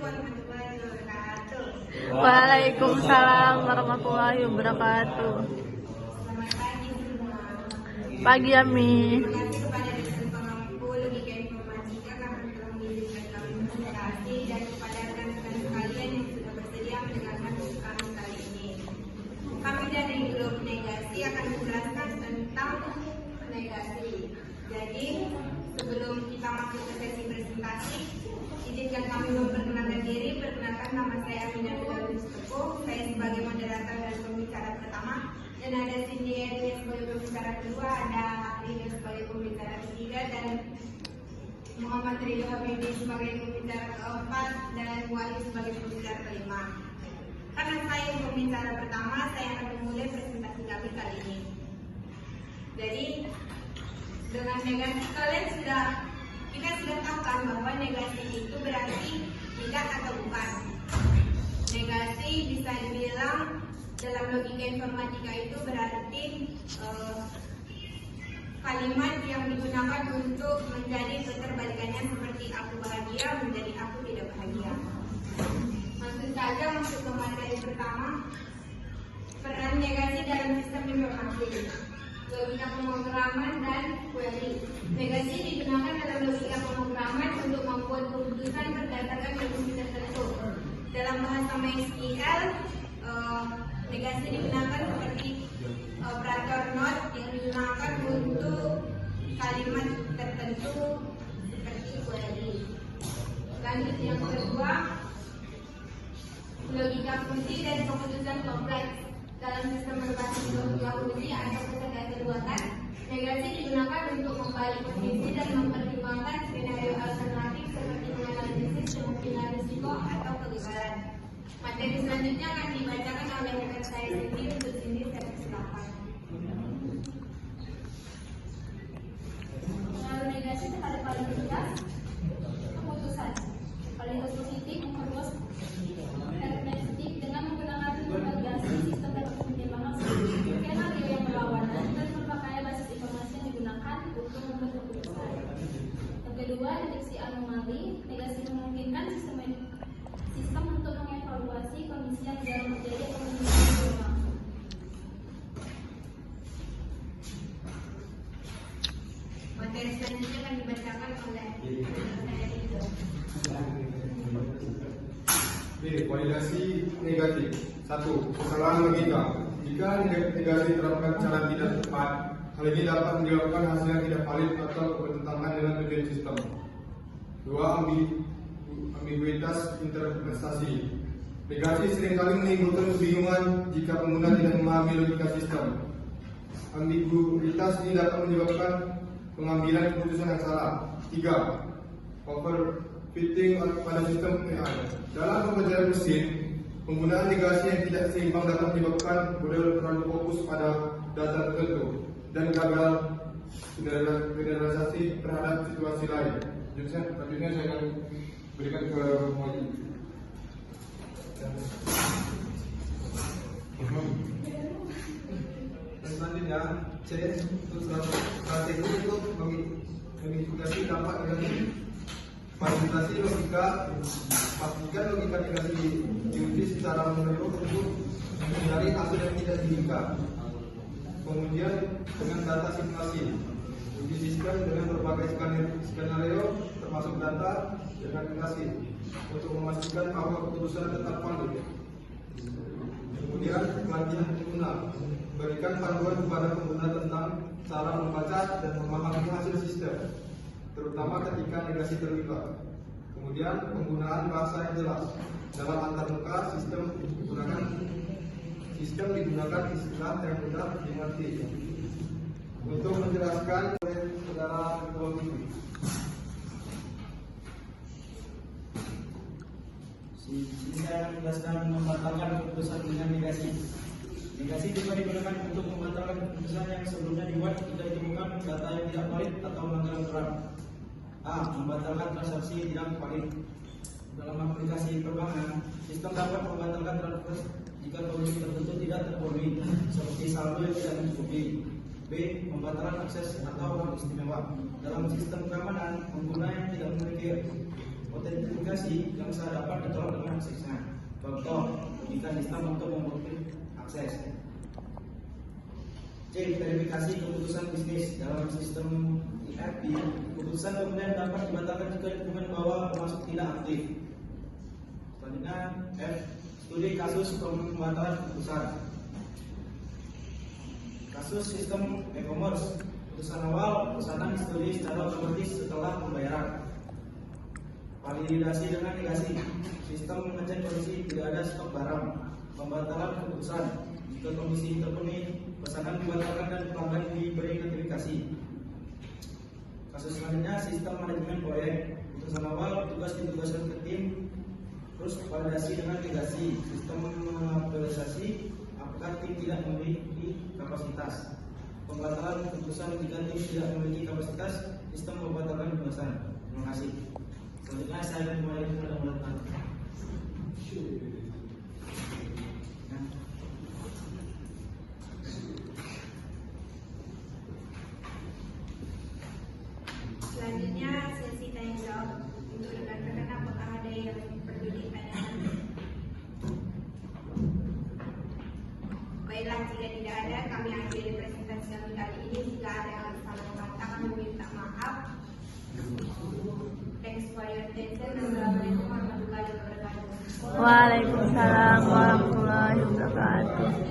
warahmatullahi wabarakatuh. Waalaikumsalam warahmatullahi wabarakatuh. Selamat pagi semua. Pagi Ami. Terima kasih kepada dosen pengampu logika informatika karena telah mengizinkan kami presentasi dan kepada rekan-rekan sekalian yang sudah bersedia mendengarkan kami kali ini. Kami dari grup negasi akan menjelaskan tentang negasi. Jadi sebelum kita masuk ke sesi presentasi, izinkan kami memperkenalkan diri. Perkenalkan, nama saya Aminah Mustafa. Saya sebagai moderator dan pembicara pertama, dan ada Cindy Edwin sebagai pembicara kedua, ada Rina sebagai pembicara ketiga, dan Muhammad Ridho Habibie sebagai pembicara keempat, dan Wahyu sebagai pembicara kelima. Karena saya yang pembicara pertama, saya akan memulai presentasi kami kali ini. Jadi dengan negasi kita sudah tahu kan bahwa negasi itu berarti tidak atau bukan. Negasi bisa dibilang dalam logika informatika itu berarti kalimat yang digunakan untuk menjadi keterbalikannya, seperti aku bahagia menjadi aku tidak bahagia. Langsung saja masuk ke materi pertama, peran negasi dalam sistem informasi, logika pemrograman dan query. Negasi digunakan dalam logika pemrograman untuk membuat keputusan berdasarkan definisi tertentu. Dalam bahasa MySQL, negasi digunakan seperti operator not yang digunakan untuk kalimat tertentu seperti query. Lanjut yang kedua, logika fungsi dan keputusan kompleks. Dalam sistem berbasis logika fungsi atau kecerdasan buatan, negasi digunakan untuk membalik posisi dan mempertimbangkan skenario alternatif seperti menganalisis kemungkinan risiko atau kegagalan. Materi selanjutnya akan dibacakan oleh rekan saya sendiri. Untuk sini saya persilakan. Pengaruh negasi terhadap kualitas keputusan. Kualitas positif memperluas hermeneutik dengan menggunakan variasi sistem dapat pertimbangan skenario yang berlawanan dan berbagai basis informasi yang digunakan untuk membuat keputusan. Yang kedua, deteksi anomali. Negasi memungkinkan sistem untuk mengevaluasi kondisi yang jarang terjadi atau kemungkinan berlangsung. Materi selanjutnya akan dibacakan oleh saya Ridho. Validasi negatif. 1. Kesalahan logika. Jika negasi diterapkan secara tidak tepat, hal ini dapat menyebabkan hasil yang tidak valid atau bertentangan dengan tujuan sistem. 2. Ambiguitas interpretasi. Negasi seringkali menimbulkan kebingungan jika pengguna tidak memahami logika sistem. Ambiguitas ini dapat menyebabkan pengambilan keputusan yang salah. 3. Overfitting pada sistem AI. Dalam pembelajaran mesin, penggunaan negasi yang tidak seimbang dapat menyebabkan model terlalu fokus pada data tertentu dan gagal generalisasi terhadap situasi lain. Selanjutnya saya akan berikan ke Moji. Selanjutnya, C untuk strategi untuk mengidentifikasi dampak negatif. Fasilitasi logika, pastikan logika negasi diuji secara menyeluruh untuk menghindari hasil yang tidak diinginkan. Kemudian dengan data simulasi, uji sistem dengan berbagai skenario termasuk data dengan negasi untuk memastikan bahwa keputusan tetap valid. Kemudian pelatihan pengguna, berikan panduan kepada pengguna tentang cara membaca dan memahami hasil sistem, terutama ketika negasi terlibat. Kemudian penggunaan bahasa yang jelas. Dalam antarmuka sistem digunakan istilah yang mudah dimengerti. Untuk menjelaskan oleh saudara ketua ini. Sini saya menjelaskan membatalkan keputusan dengan negasi. Negasi juga digunakan untuk membatalkan keputusan yang sebelumnya dibuat jika ditemukan data yang tidak valid atau melanggar aturan. A. Membatalkan transaksi tidak valid. Dalam aplikasi perbankan, sistem dapat membatalkan transaksi jika kondisi tertentu tidak terpenuhi, seperti saldo yang tidak mencukupi. B. Membatalkan akses atau hak istimewa. Dalam sistem keamanan, pengguna yang tidak memiliki Otentifikasi yang saya dapat ditolak dengan aksesnya. Contoh, jika sistem untuk memblokir akses. C. Verifikasi keputusan bisnis dalam sistem ERP. Keputusan kemudian dapat dibatalkan jika dokumen bawah termasuk tidak aktif. Selanjutnya F. Studi kasus pembatalan keputusan. Kasus sistem e-commerce. Keputusan awal, pesanan studi secara otomatis setelah pembayaran. Validasi dengan negasi. Sistem mengecek kondisi tidak ada stok barang. Pembatalan keputusan. Jika kondisi terpenuhi, pesanan dibatalkan dan pelanggan diberi notifikasi. Kasus selanjutnya, sistem manajemen proyek. Keputusan awal, petugas ditugaskan ke tim. Terus validasi dengan negasi. Sistem aktualisasi apakah tim tidak memiliki kapasitas. Pembatalan keputusan jika tim tidak memiliki kapasitas, sistem membatalkan penugasan. Terima kasih. Selanjutnya saya akan kembali kepada mulut. Selanjutnya sesi tanya jawab untuk rekan-rekan apakah ada yang perlu ditanyakan? Baiklah, jika tidak ada, kami akhiri presentasi kami kali ini. Jika ada yang salah kata, kami minta maaf. Thanks for your attention. Assalamualaikum warahmatullahi wabarakatuh. Waalaikumsalam warahmatullahi wabarakatuh.